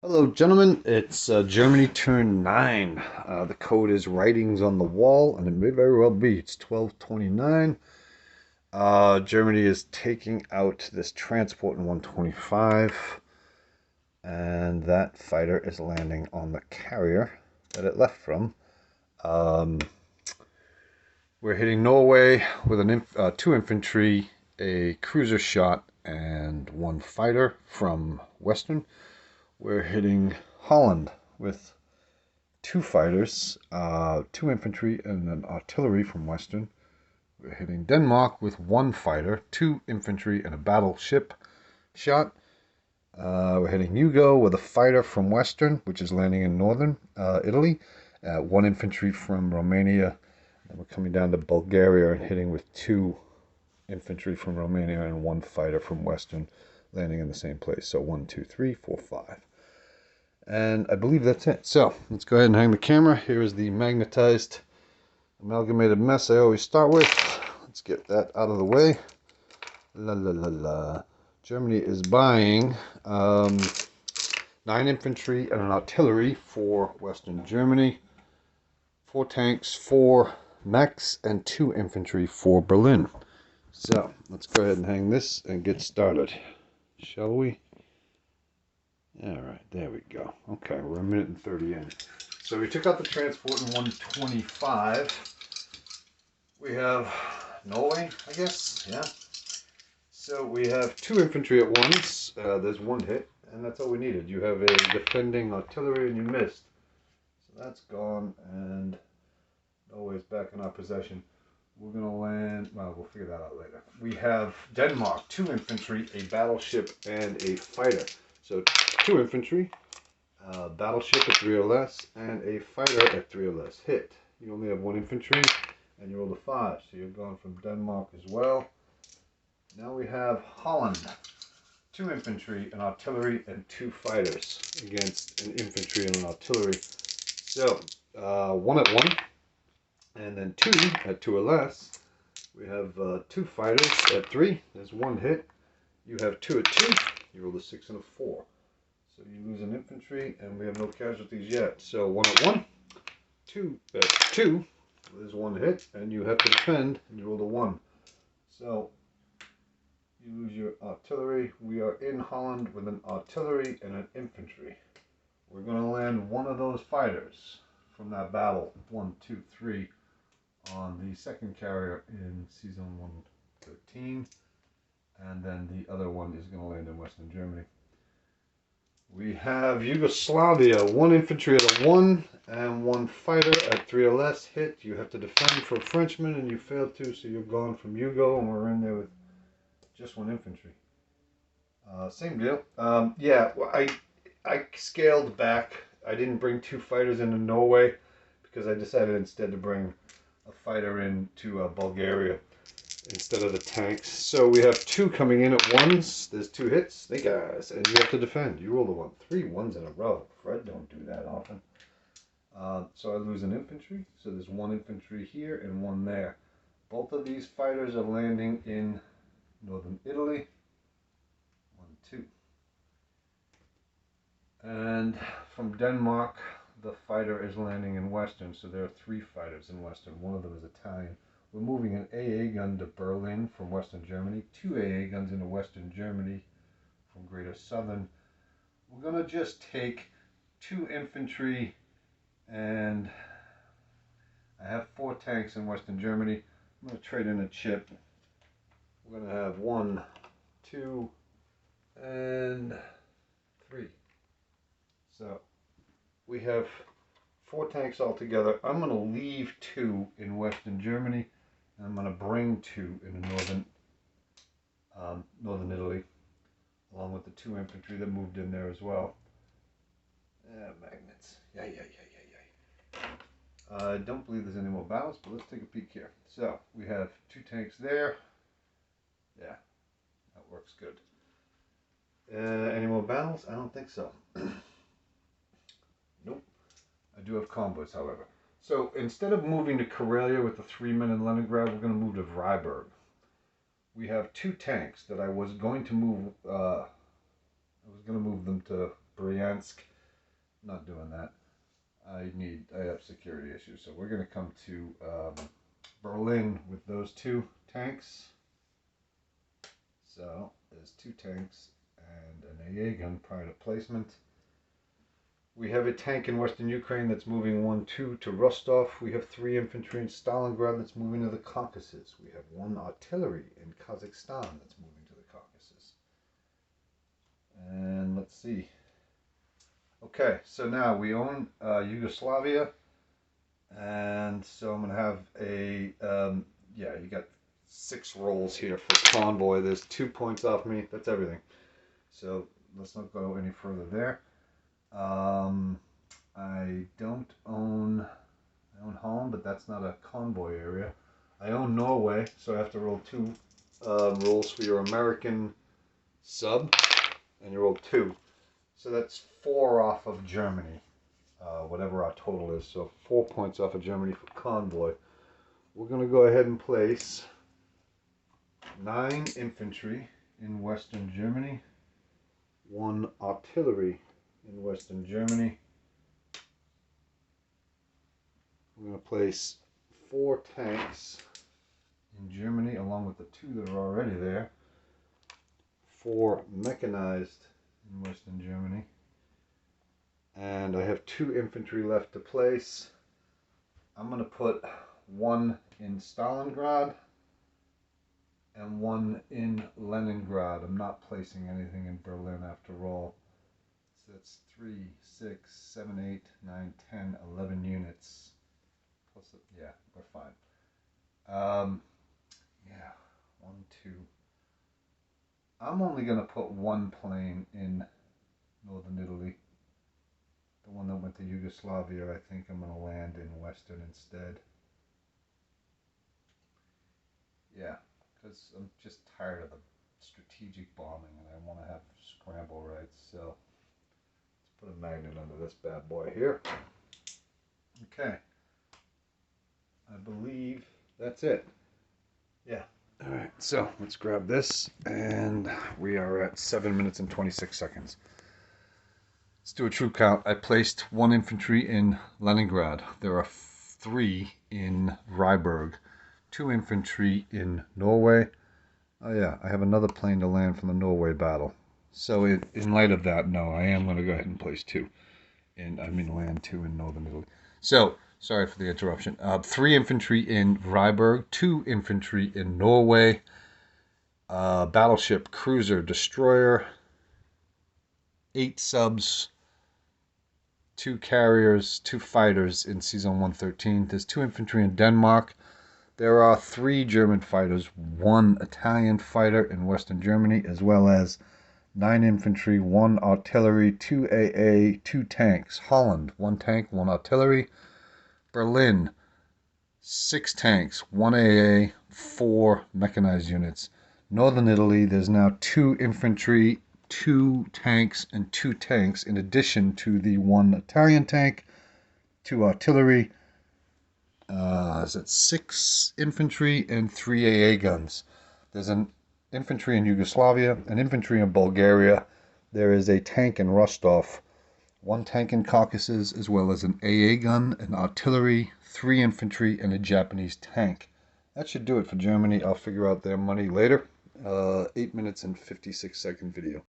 Hello, gentlemen. It's Germany turn 9. The code is writings on the wall, and it may very well be. It's 1229. Germany is taking out this transport in 125, and that fighter is landing on the carrier that it left from. Um, we're hitting Norway with two infantry, a cruiser shot, and one fighter from Western. We're hitting Holland with two fighters, two infantry, and an artillery from Western. We're hitting Denmark with one fighter, two infantry, and a battleship shot. We're hitting Yugo with a fighter from Western, which is landing in northern Italy. One infantry from Romania. And we're coming down to Bulgaria and hitting with two infantry from Romania and one fighter from Western, landing in the same place. So 1, 2, 3, 4, 5. And I believe that's it. So let's go ahead and hang the camera. Here is the magnetized amalgamated mess I always start with. Let's get that out of the way. La la la la. Germany is buying 9 infantry and an artillery for Western Germany, 4 tanks, 4 mechs, and 2 infantry for Berlin. So let's go ahead and hang this and get started, shall we? Alright, there we go. Okay, we're 1:30 in. So we took out the transport in 125. We have Norway, I guess, yeah. So we have 2 infantry at once. There's 1 hit, and that's all we needed. You have a defending artillery, and you missed. So that's gone, and Norway's back in our possession. We're going to land, well, we'll figure that out later. We have Denmark, 2 infantry, a battleship, and a fighter. So 2 infantry, battleship at 3 or less, and a fighter at 3 or less. Hit. You only have 1 infantry, and you rolled a 5, so you're going from Denmark as well. Now we have Holland. 2 infantry, an artillery, and 2 fighters against an infantry and an artillery. So, 1 at 1, and then 2 at 2 or less. We have 2 fighters at 3. There's 1 hit. You have 2 at 2. You roll a 6 and a 4. So you lose an infantry, and we have no casualties yet. So 1 at 1, 2 at 2. There's 1 hit, and you have to defend, and you roll a 1. So you lose your artillery. We are in Holland with an artillery and an infantry. We're going to land one of those fighters from that battle, 1, 2, 3, on the second carrier in season 113. And then the other one is going to land in Western Germany. We have Yugoslavia, 1 infantry at a 1 and 1 fighter at 3 or less. Hit. You have to defend for a Frenchman, and you failed to, so you're gone from Yugo, and we're in there with just 1 infantry. Same deal. Yeah, well, I scaled back. I didn't bring 2 fighters into Norway because I decided instead to bring a fighter into Bulgaria instead of the tanks. So we have 2 coming in at once. There's 2 hits. Hey guys, and you have to defend. You roll the 1. 3 ones in a row. Fred don't do that often. So I lose an infantry. So there's 1 infantry here and 1 there. Both of these fighters are landing in northern Italy. 1, 2. And from Denmark, the fighter is landing in Western. So there are 3 fighters in Western. 1 of them is Italian. We're moving an AA gun to Berlin from Western Germany, 2 AA guns into Western Germany from Greater Southern. We're going to just take 2 infantry, and I have 4 tanks in Western Germany. I'm going to trade in a chip. We're going to have 1, 2, and 3. So we have 4 tanks altogether. I'm going to leave 2 in Western Germany. And I'm going to bring 2 in northern Italy, along with the 2 infantry that moved in there as well. Magnets. Yay. I don't believe there's any more battles, but let's take a peek here. So we have 2 tanks there. Yeah, that works good. Any more battles? I don't think so. Nope. I do have combos, however. So instead of moving to Karelia with the 3 men in Leningrad, we're going to move to Vryburg. We have 2 tanks that I was going to move. I was going to move them to Bryansk not doing that. I have security issues, so we're going to come to Berlin with those two tanks. So there's two tanks and an AA gun prior to placement. We have a tank in Western Ukraine that's moving 1-2 to Rostov. We have 3 infantry in Stalingrad that's moving to the Caucasus. We have 1 artillery in Kazakhstan that's moving to the Caucasus. And let's see. Okay, so now we own Yugoslavia. And so I'm going to have a, yeah, you got 6 rolls here for convoy. There's 2 points off me. That's everything. So let's not go any further there. I don't own, I own Holland, but that's not a convoy area. I own Norway, so I have to roll 2 rolls for your American sub, and you roll 2. So that's 4 off of Germany, whatever our total is. So 4 points off of Germany for convoy. We're going to go ahead and place 9 infantry in Western Germany, 1 artillery in Western Germany. We're going to place 4 tanks in Germany along with the 2 that are already there. 4 mechanized in Western Germany. And I have 2 infantry left to place. I'm going to put 1 in Stalingrad and 1 in Leningrad. I'm not placing anything in Berlin after all. So that's 3, 6, 7, 8, 9, 10, 11 units. Plus, yeah, we're fine. Yeah, 1, 2. I'm only going to put 1 plane in northern Italy. The one that went to Yugoslavia, I think I'm going to land in Western instead. Yeah, because I'm just tired of the strategic bombing and I want to have scramble rights. So let's put a magnet under this bad boy here. Okay. I believe that's it. Yeah. All right, so let's grab this, and we are at 7 minutes and 26 seconds. Let's do a troop count. I placed 1 infantry in Leningrad. There are 3 in Ryberg, 2 infantry in Norway. Oh yeah, I have another plane to land from the Norway battle. So in light of that, no, I am going to go ahead and place 2. Land 2 in northern Italy. So, sorry for the interruption. 3 infantry in Ryberg, 2 infantry in Norway, battleship, cruiser, destroyer, 8 subs, 2 carriers, 2 fighters in Season 113. There's 2 infantry in Denmark. There are 3 German fighters, 1 Italian fighter in Western Germany, as well as 9 infantry, 1 artillery, 2 AA, 2 tanks. Holland, 1 tank, 1 artillery. Berlin, 6 tanks, 1 AA, 4 mechanized units. Northern Italy, there's now 2 infantry, 2 tanks, and 2 tanks, in addition to the 1 Italian tank, 2 artillery. Is that 6 infantry and 3 AA guns. There's an infantry in Yugoslavia, an infantry in Bulgaria. There is a tank in Rostov, 1 tank in Caucasus, as well as an AA gun, an artillery, 3 infantry, and a Japanese tank. That should do it for Germany. I'll figure out their money later. 8 minutes and 56-second video.